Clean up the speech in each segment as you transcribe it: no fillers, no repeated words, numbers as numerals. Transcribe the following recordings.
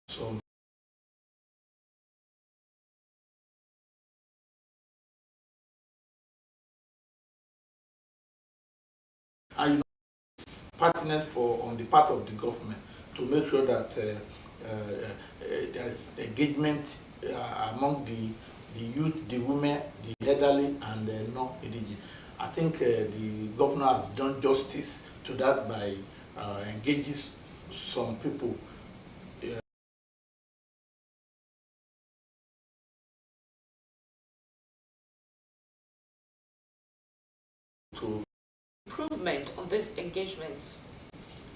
So and it's pertinent for on the part of the government to make sure that there's engagement among the youth, the women, the elderly, and the non-indigenous. I think the governor has done justice to that by engaging some people to. Improvement on these engagements.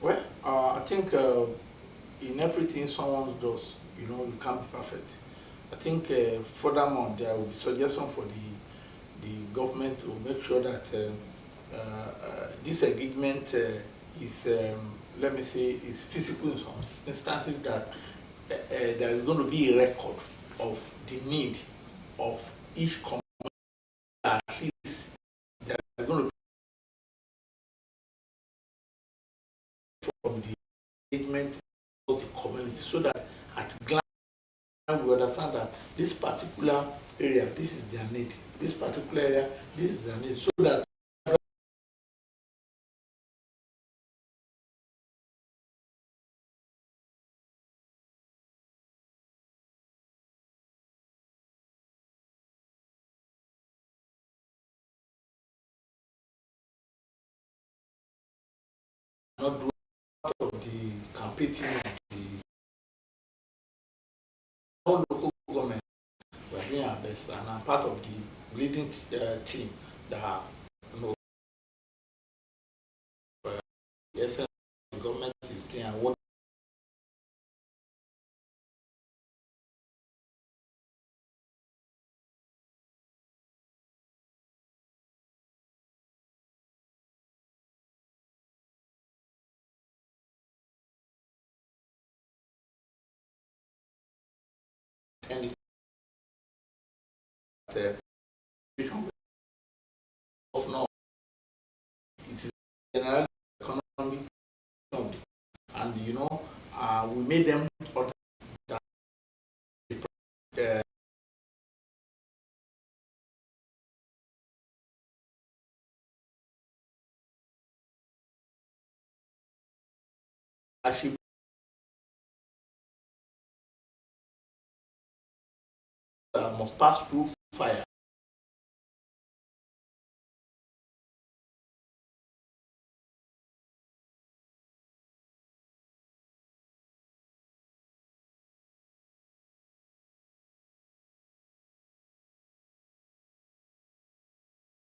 Well, I think in everything someone does, you can't be perfect. I think furthermore, there will be suggestion for the government to make sure that this engagement is, let me say, is physical in some instances, that there is going to be a record of the need of each community. At least there is going to be from the engagement of the community, so that at glance we understand that this particular area, this is their need. This particular area, this is their need. So that not do part of the competing of the all local government. We are doing our best, and I'm part of the leading team that yes, the government is doing, and what any of now it is generally economic of the, and we made them order that actually must pass through fire.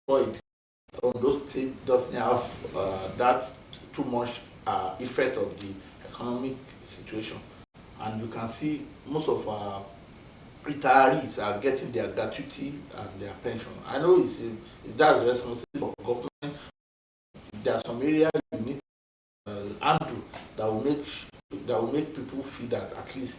Avoid on those states doesn't have that too much effect of the economic situation, and you can see most of our retirees are getting their gratuity and their pension. I know it's that's the responsibility of government. There are some areas you need to handle that will make people feel that at least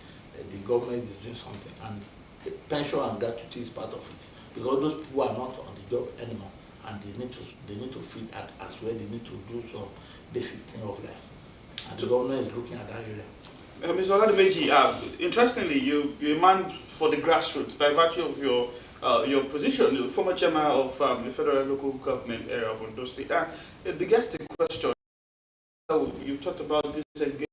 the government is doing something, and the pension and gratuity is part of it, because those people are not on the job anymore, and they need to feel that as well. They need to do some basic thing of life, and the government is looking at that area. Mr. Oladimeji, interestingly, you're a man for the grassroots by virtue of your position, the former chairman of the federal local government area of Ondo State. And it begins the question, you talked about this again.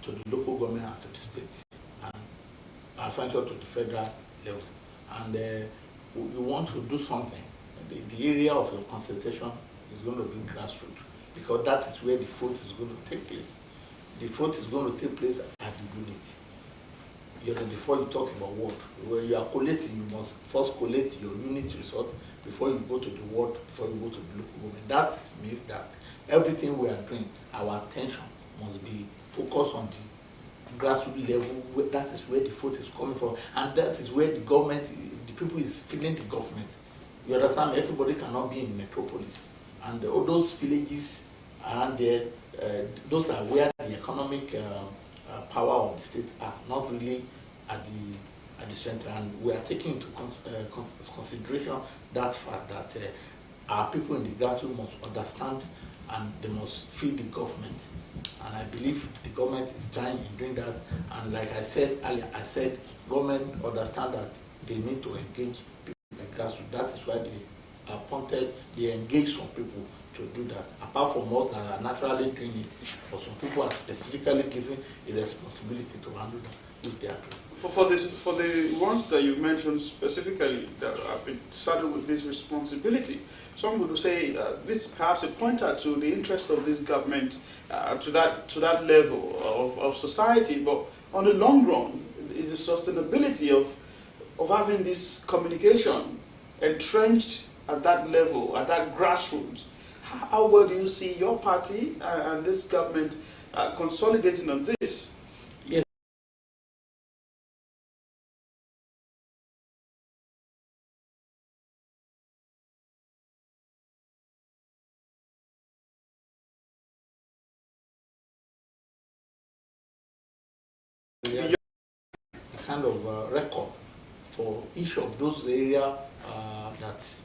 To the local government and to the state, and eventually to the federal level. And you want to do something, the area of your consultation is going to be grassroots, because that is where the vote is going to take place. The vote is going to take place at the unit. Before you talk about what, when you are collating, you must first collate your unit result before you go to the ward, before you go to the local government. That means that everything we are doing, our attention must be focused on grassroots level, that is where the vote is coming from, and that is where the government, the people is feeling the government. You understand? Everybody cannot be in metropolis, and all those villages around there, those are where the economic power of the state are not really at the center, and we are taking into consideration that fact that our people in the grassroots must understand and they must feel the government. And I believe the government is trying in doing that. And like I said earlier, government understand that they need to engage people in the grassroots. That is why they appointed, they engage some people to do that. Apart from us that are naturally doing it, but some people are specifically given a responsibility to handle that if they are doing. For the ones that you mentioned specifically that have been saddled with this responsibility, some would say this is perhaps a pointer to the interest of this government to that level of society. But on the long run, is the sustainability of having this communication entrenched at that level, at that grassroots. How well do you see your party and this government consolidating on this? Yes. A kind of record for each of those areas that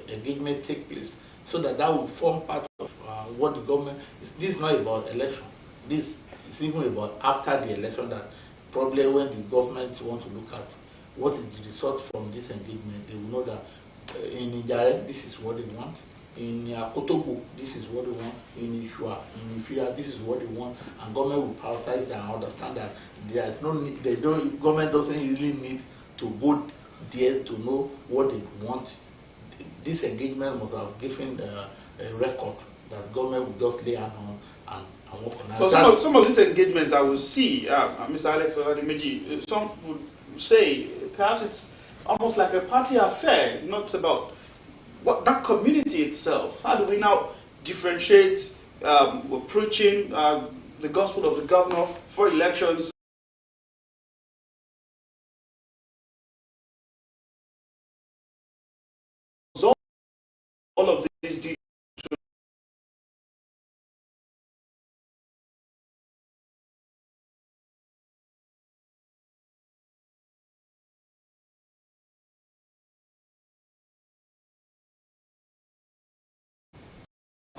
engagement take place, so that will form part of what the government is. This is not about election. This is even about after the election, that probably when the government want to look at what is the result from this engagement, they will know that in Ijare, this is what they want. In Kotobo, this is what they want. In Ishua, in Ifira, this is what they want. And government will prioritize that and understand that there is no need, government doesn't really need to go there to know what they want. This engagement must have given a record that government will just lay hand on and work on. But some of these engagements that we see, Mr. Alex Oladimeji, some would say perhaps it's almost like a party affair, not about what that community itself. How do we now differentiate we're preaching the gospel of the governor for elections? All of these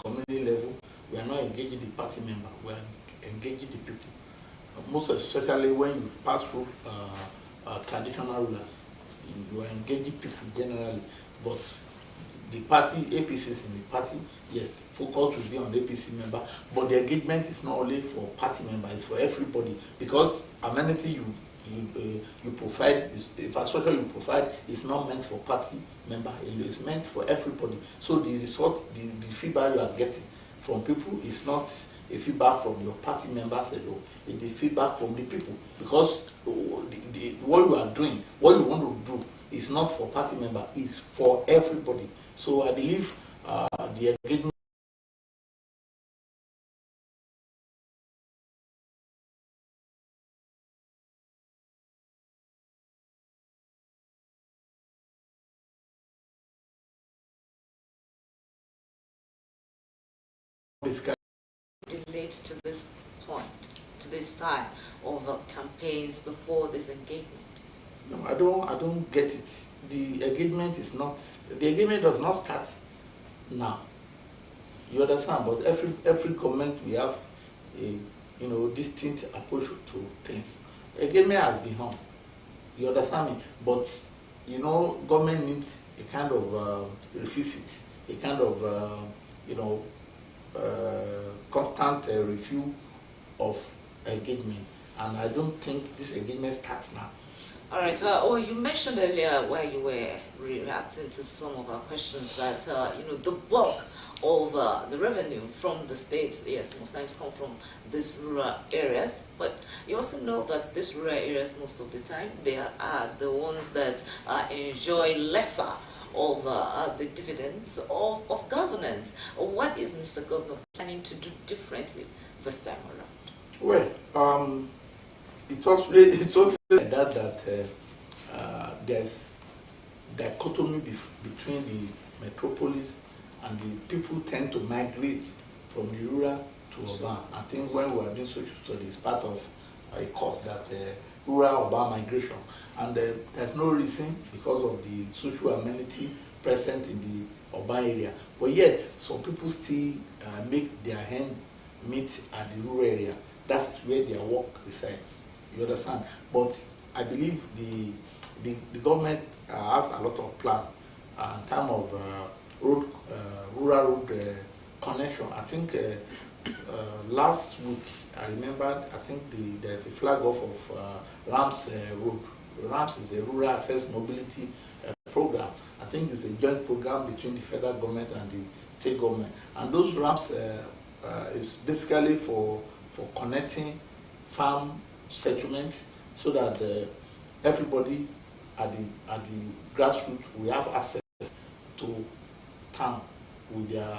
community level, we are not engaging the party member, we are engaging the people. Most especially when you pass through traditional rulers, you are engaging people generally, but the party, APC is in the party, yes, focus will be on APC member, but the engagement is not only for party member, it's for everybody, because amenity you provide, infrastructure you provide is not meant for party member, it's meant for everybody. So the result, the feedback you are getting from people is not a feedback from your party members alone, it's the feedback from the people, because what you are doing, what you want to do is not for party member, it's for everybody. So I believe the engagement delayed to this point, to this time of campaigns before this engagement? No, I don't get it. The engagement does not start now. You understand? But every government we have a distinct approach to things. Engagement has been on. You understand me? But government needs a kind of revisit, a kind of constant review of engagement, and I don't think this engagement starts now. All right. You mentioned earlier while you were reacting to some of our questions that the bulk of the revenue from the states, yes, most times come from these rural areas. But you also know that these rural areas, most of the time, they are the ones that enjoy lesser of the dividends of governance. What is Mr. Governor planning to do differently this time around? Well, it's always like that there's dichotomy between the metropolis and the people tend to migrate from the rural to urban. I think when we are doing social studies, part of a course that rural urban migration, and there's no reason because of the social amenity present in the urban area, but yet some people still make their hand meet at the rural area. That's where their work resides. You understand? But I believe the government has a lot of plan in terms of road, rural road connection. I think last week I remembered. I think there's a flag off of Rams Road. Rams is a rural access mobility program. I think it's a joint program between the federal government and the state government. And those ramps is basically for connecting farm settlement so that everybody at the grassroots will have access to town with their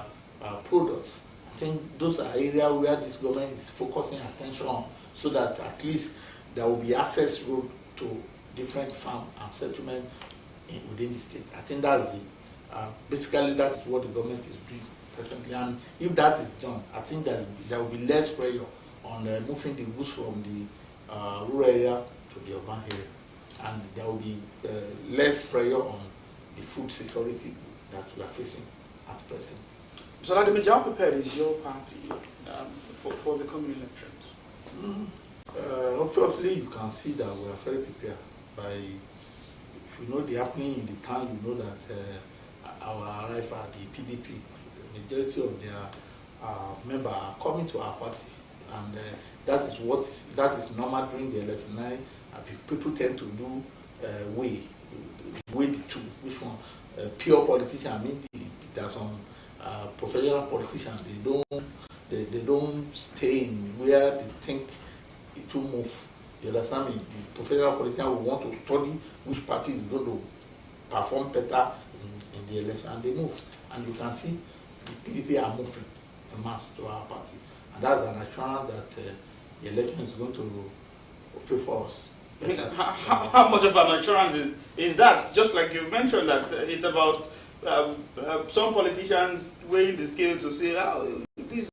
products. I think those are areas where this government is focusing attention on so that at least there will be access road to different farm and settlement within the state. I think that's basically that is what the government is doing presently. And if that is done, I think that there will be less pressure on moving the goods from the rural area to the urban area. And there will be less pressure on the food security that we are facing at present. So, how prepared is your party for the coming elections? Obviously, you can see that we are very prepared. If you know the happening in the town, you know that our arrival at the PDP, the majority of their members are coming to our party, and that is normal during the election. Now, people tend to do weigh the two. Which one? Pure politician. I mean, there are some professional politicians. They don't stay in where they think it will move. You understand me? The professional politician will want to study which party is going to perform better in the election, and they move. And you can see the PDP are moving en masse to our party, and that's an assurance that the election is going to favor us. How much of an assurance is that? Just like you mentioned that it's about some politicians weighing the scale to say, this.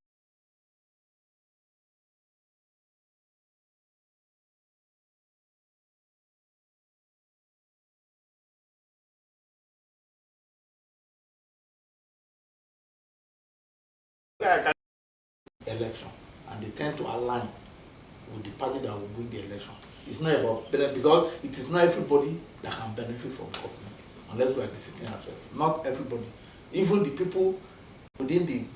Election, and they tend to align with the party that will win the election. It's not about because it is not everybody that can benefit from government unless we are defeating ourselves. Not everybody, even the people within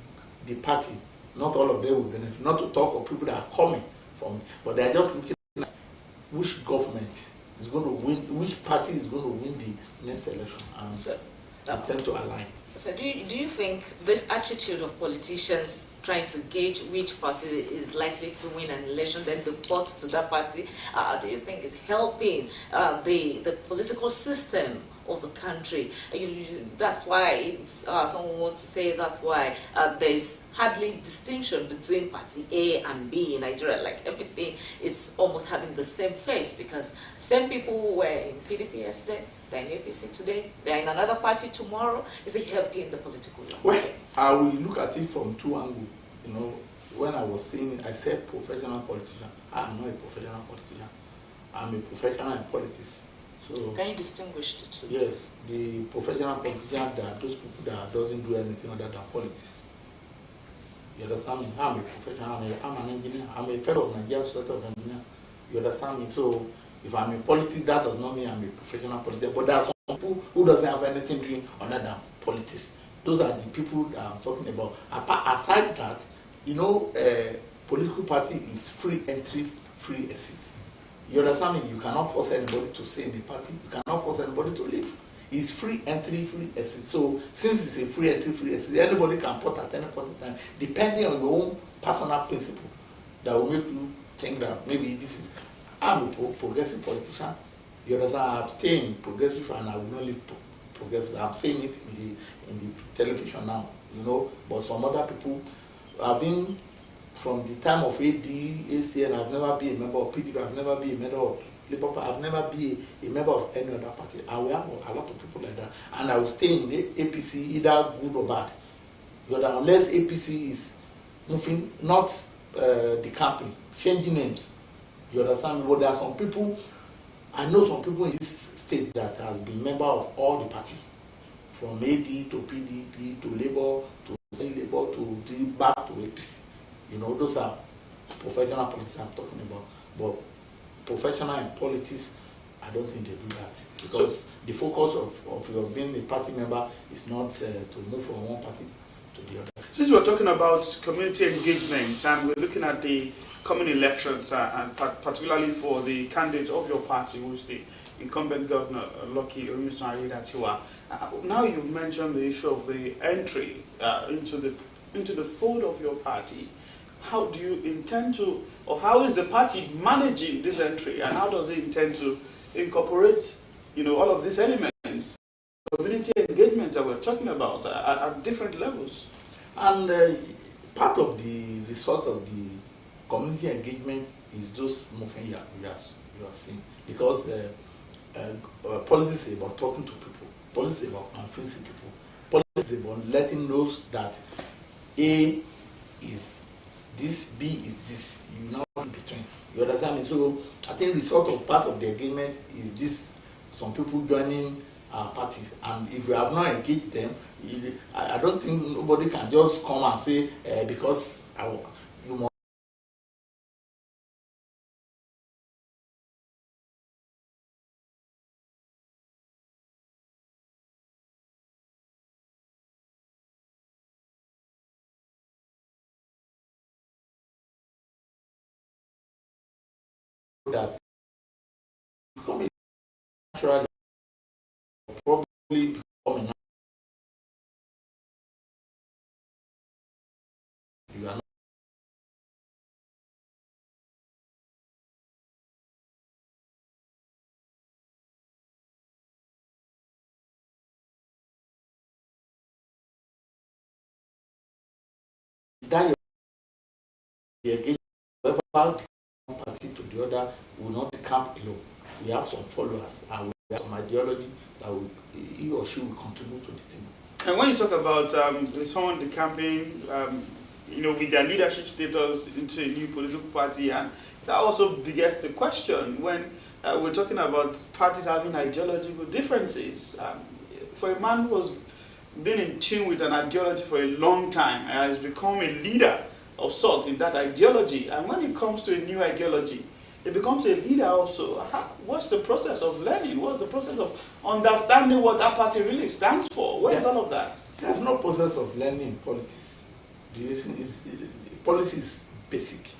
the party, not all of them will benefit. Not to talk of people that are coming from, but they are just looking at which government is going to win, which party is going to win the next election, and so they tend to align. So do you think this attitude of politicians trying to gauge which party is likely to win an election, then report to that party, do you think is helping the political system of the country? That's why it's, someone wants to say that's why there's hardly distinction between party A and B in Nigeria. Like everything is almost having the same face because same people who were in PDP yesterday, they're in APC today, they're in another party tomorrow. Is it helping the political landscape? Well, I will look at it from two angles. You know, when I was saying it, I said professional politician. I'm not a professional politician. I'm a professional in politics. So can you distinguish the two? Yes, the professional politician, there are those people that doesn't do anything other than politics. You understand me? I'm a professional. I'm an engineer. I'm a fellow of Nigeria Society of Engineers. You understand me? So if I'm in politics, that does not mean I'm a professional politician. But there are some people who doesn't have anything doing other than politics. Those are the people that I'm talking about. Aside that, you know, political party is free entry, free exit. You understand me? You cannot force anybody to stay in the party. You cannot force anybody to leave. It's free entry, free exit. So since it's a free entry, free exit, anybody can put at any point in time, depending on your own personal principle, that will make you think that maybe this is. I'm a progressive politician. You understand? I've stayed in progressive and I will not leave progressive. I'm saying it in the television now, you know. But some other people have been from the time of AD, ACN, I've never been a member of PDP, I've never been a member of Labour Party, I've never been a member of any other party. And we have a lot of people like that. And I will stay in the APC, either good or bad. Because unless APC is moving, not decamping, changing names. You understand me? But there are some people, I know some people in this state that has been member of all the parties, from AD to PDP to Labour to Labour to back to APC. You know, those are professional politics I'm talking about. But professional in politics, I don't think they do that. Because so, the focus of your being a party member is not to move from one party to the other. Since we're talking about community engagement and we're looking at the coming elections, and particularly for the candidate of your party, who is the incumbent governor, Lucky Omisari, that you are. Now you've mentioned the issue of the entry into the fold of your party. How do you intend to, or how is the party managing this entry, and how does it intend to incorporate, all of these elements, community engagement that we're talking about at different levels? And part of the result of the community engagement is those moving you are seeing, because politics is about talking to people, politics is about convincing people, politics is about letting know that A is this, B is this, you know, in between. You understand me? So I think the result of part of the engagement is this: some people joining our parties, and if we have not engaged them, I don't think nobody can just come and say because you must. That becoming naturally, probably becoming you are not. That the engagement, whoever one party to the other will not camp alone. We have some followers and we have some ideology that he or she will contribute to the team. And when you talk about someone decamping, with their leadership status into a new political party, and that also begets the question when we're talking about parties having ideological differences. For a man who has been in tune with an ideology for a long time and has become a leader of sorts in that ideology, and when it comes to a new ideology, it becomes a leader also. What's the process of learning? What's the process of understanding what that party really stands for? Where's all of that? There's no process of learning in politics. Policy is basic.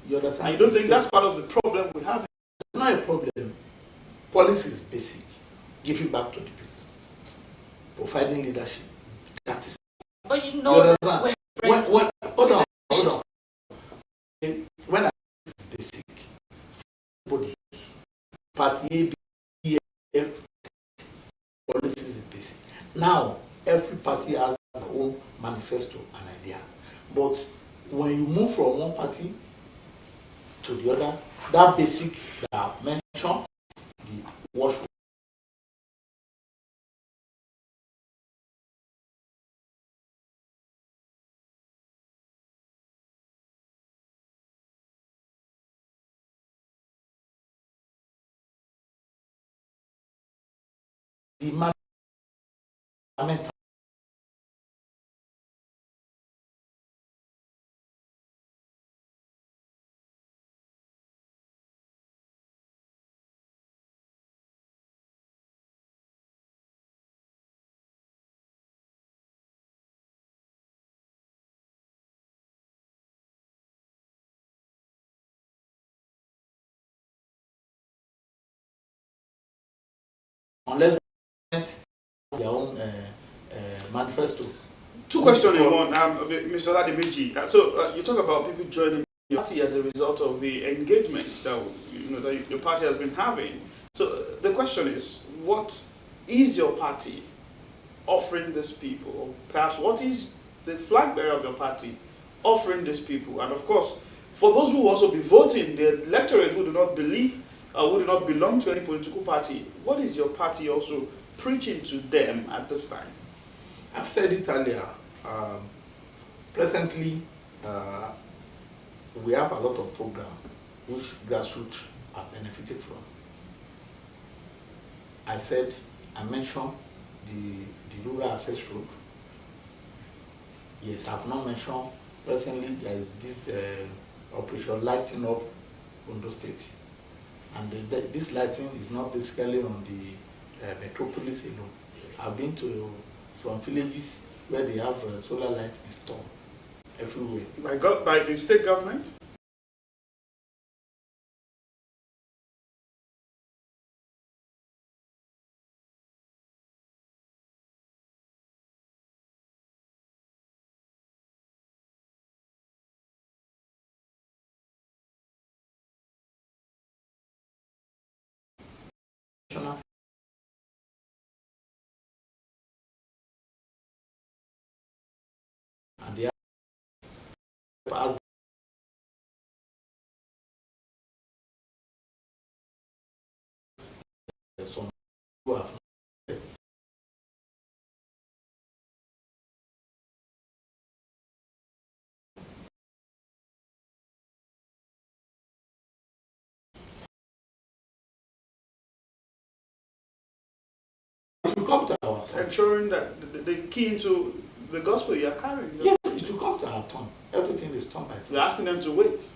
You understand? And you don't think that's part of the problem we have? It's not a problem. Policy is basic. Giving back to the people. Providing leadership. That is. But you know that hold on. When I say it's basic, body, party A, B, F, policy is basic. Now, every party has their own manifesto and idea. But when you move from one party to the other, that basic that I've mentioned, the wash. The mental. Unless their own manifesto. Two questions in one, Mr. Ladimeji. So you talk about people joining your party as a result of the engagement that that your party has been having. So the question is, what is your party offering these people? Or perhaps what is the flag bearer of your party offering these people? And of course, for those who will also be voting, the electorate who do not believe, who do not belong to any political party, what is your party also preaching to them at this time? I've said it earlier. Presently, we have a lot of programs which grassroots are benefited from. I mentioned the rural access road. Yes, I've not mentioned, presently there is this operation lighting up Ondo State. And this lighting is not basically on the metropolis alone. I've been to some villages where they have solar light installed everywhere. By the state government? And they have some who have it will come to our turn. Ensuring that the key into the gospel you are carrying. Yes, it will come to our turn. Everything is turned by turn. You're asking them to wait.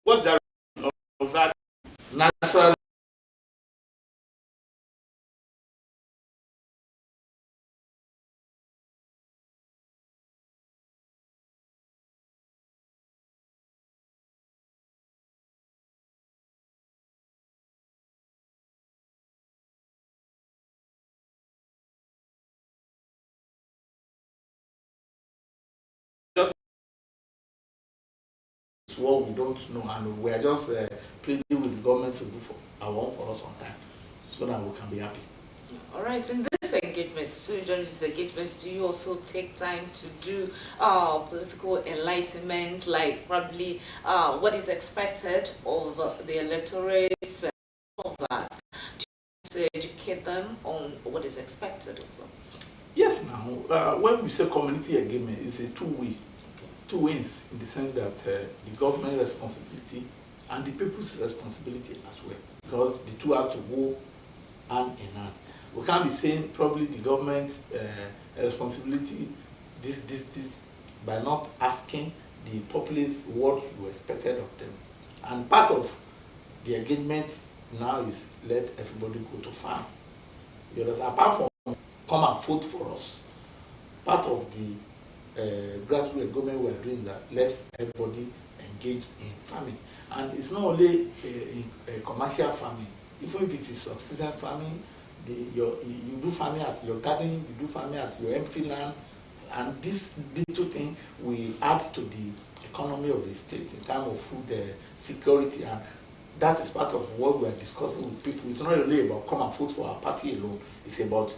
What direction of that? Natural. What we don't know, and we are just pleading with the government to do for our own for us on time, so that we can be happy. All right, in this engagement, so during these engagements, do you also take time to do political enlightenment, like probably what is expected of the electorate and all of that, to educate them on what is expected of them? Yes, now, when we say community engagement, it's a two ways, in the sense that the government responsibility and the people's responsibility as well, because the two have to go hand in hand. We can't be saying probably the government's responsibility this by not asking the populace what you expected of them. And part of the engagement now is let everybody go to farm. Because apart from come and vote for us, part of the grassroots government we are doing that let everybody engage in farming. And it's not only in commercial farming, even if it is subsistence farming, you do farming at your garden, you do farming at your empty land, and this little thing will add to the economy of the state in terms of food security, and that is part of what we are discussing with people. It's not only about come and vote for our party alone, it's about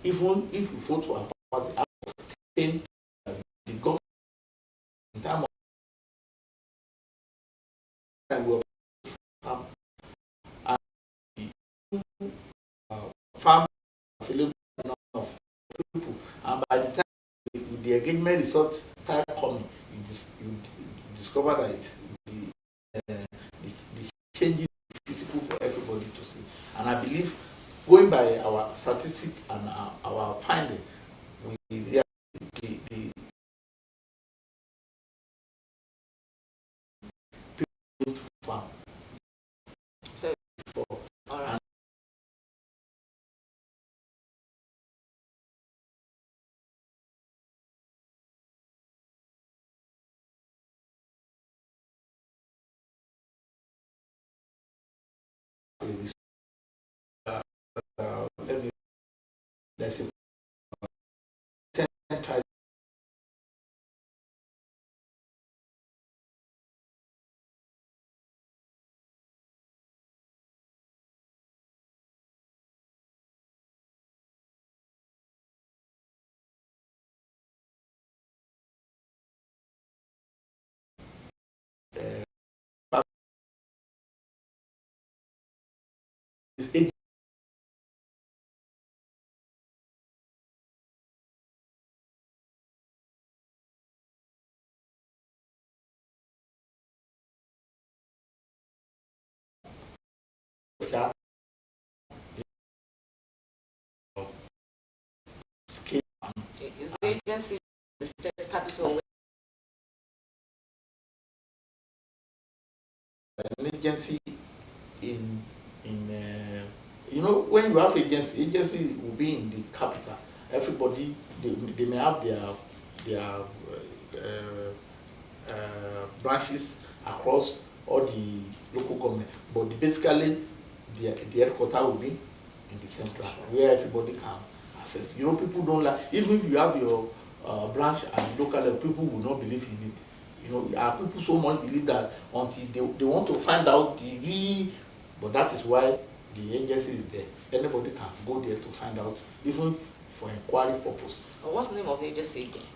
even if you vote for our party, how to sustain the government in terms of farm available of people, and by the time the engagement results start coming, you discover that the changes visible for everybody to see. And I believe, going by our statistics and our finding, we realize the people to farm. So, all right. Let me, let's say, agents. Scale. Is the agency the state capital? An agency in you know, when you have agency will be in the capital. Everybody, they may have their branches across all the local government, but basically the headquarters will be in the central, where everybody can access. You know, people don't like, even if you have your branch at the local level, people will not believe in it. You know, people so much believe that until they want to find out the real, but that is why the agency is there. Anybody can go there to find out, even for inquiry purpose. What's the name of the agency again?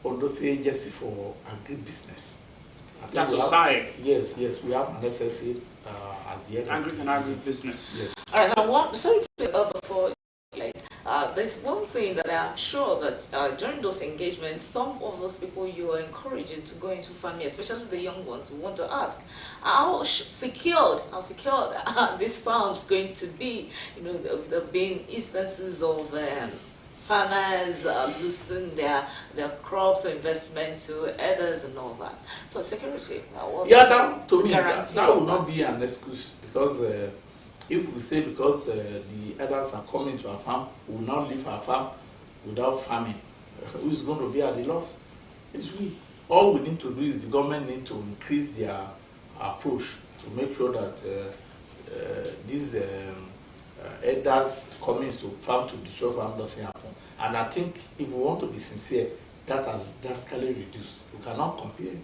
Ondo State Agency for Agribusiness. That's Osrc. Yes, we have an SSA at the end. Agribusiness. Yes. All right. Now, sorry, before. There's one thing that I'm sure that during those engagements, some of those people you are encouraging to go into farming, especially the young ones, who want to ask how secured are these farms going to be? You know, there have been instances of farmers losing their crops or investment to others and all that. So security. That to me, that will not be an excuse, because if we say because the others are coming to our farm, we will not leave our farm without farming, who is going to be at the loss? It's we. All we need to do is the government need to increase their approach to make sure that these elders coming to farm to destroy farm doesn't happen. And I think if we want to be sincere, that has drastically reduced. You cannot compare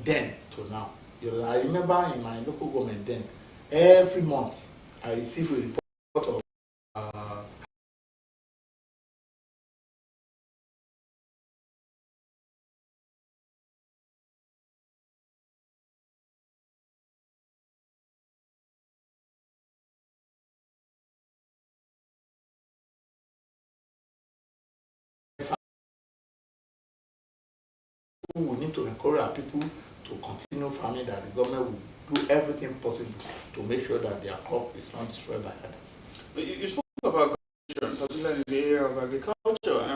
then to now. You know, I remember in my local government then, every month I receive a report of we need to encourage our people to continue farming, that the government will do everything possible to make sure that their crop is not destroyed by others. You spoke about agriculture, particularly in the area of agriculture, and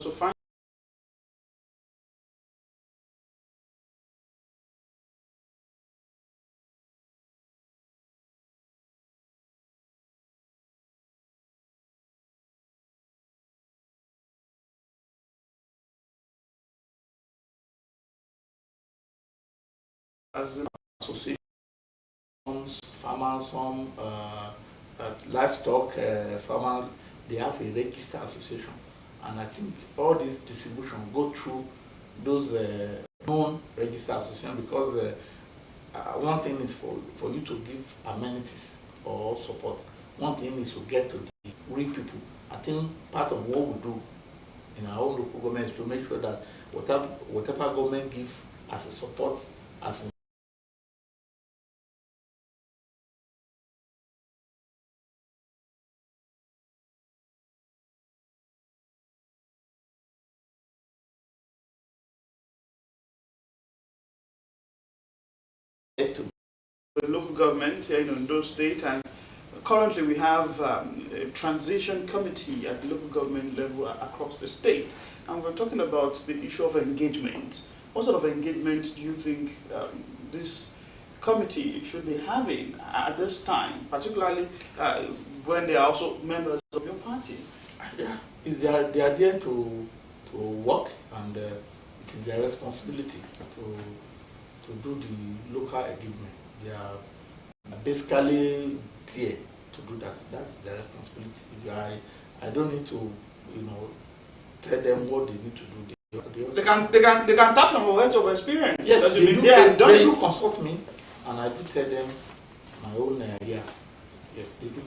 also find as Associations, farmers, some livestock farmers, they have a registered association, and I think all this distribution go through those non-registered associations, because one thing is for you to give amenities or support. One thing is to get to the real people. I think part of what we do in our own local government is to make sure that whatever government give as a support, as a to the local government here in Ondo State, and currently we have a transition committee at the local government level across the state, and we're talking about the issue of engagement. What sort of engagement do you think this committee should be having at this time, particularly when they are also members of your party? Yeah, they are there to work, and it is their responsibility to do the local engagement. They are basically there to do that. That's their responsibility. I don't need to, tell them what they need to do. They can tap on words of experience. Yes, they do consult me, and I do tell them my own idea. Yes, they do.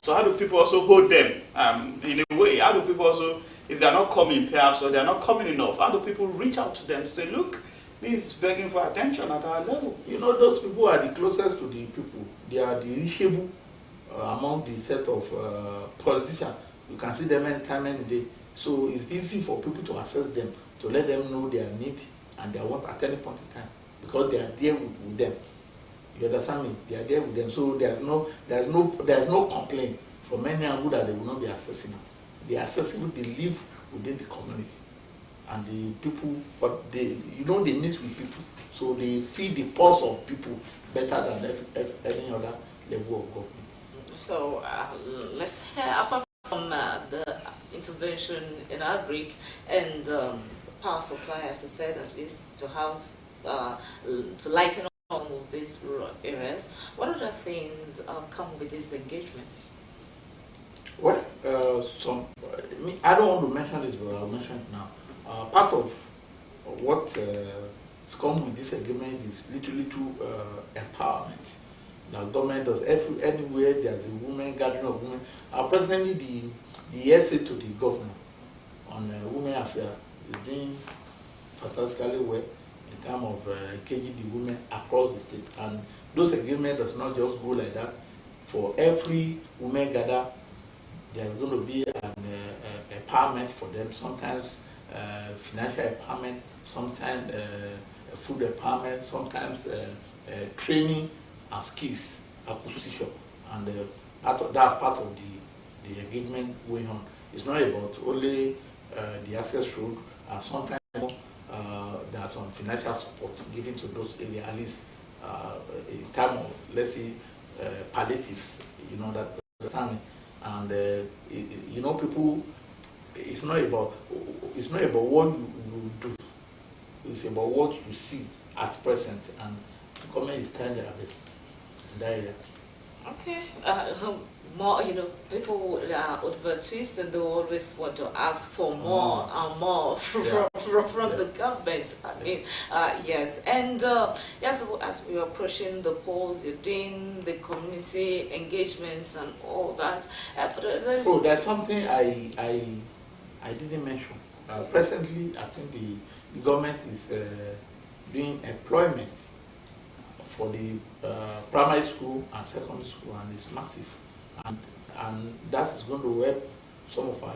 So how do people also hold them in a way? How do people also, if they're not coming perhaps, or they're not coming enough, how do people reach out to them to say, look, this is begging for attention at our level. You know, those people are the closest to the people. They are the reachable among the set of politicians. You can see them anytime, any day. So it's easy for people to access them, to let them know their need and their want at any point in time, because they are there with them. You understand me? They are there with them. So there's no complaint from any angle that they will not be accessible. They are accessible. They live within the community, and the people, but they mix with people, so they feel the pulse of people better than any other level of government. So let's hear, apart from the intervention in agric and power supply, as you said, at least to have to lighten up some of these rural areas, what other things come with these engagements? Well, I don't want to mention this, but I'll mention it now. Part of what is come with this agreement is literally empowerment. Now, government does anywhere there's a women, gathering of women. Presently, the essay to the governor on women affairs is doing fantastically well in terms of engaging the women across the state. And those agreements does not just go like that. For every women gather, there's going to be an empowerment for them. Sometimes financial empowerment, sometimes food empowerment, sometimes training and skills acquisition, and that's part of the engagement going on. It's not about only the access road, and sometimes there are some financial support given to those areas, at least in terms of, let's say, palliatives, that understand me. And people, it's not about what you do, it's about what you see at present, and the government is trying their best in that area. Okay. More, people are over twist and they always want to ask for more and more from the government. I mean, yes. And yes, as we are approaching the polls, you're doing the community engagements and all that. But there's something I didn't mention. Presently, I think the government is doing employment for the primary school and secondary school, and it's massive, and that is going to help some of our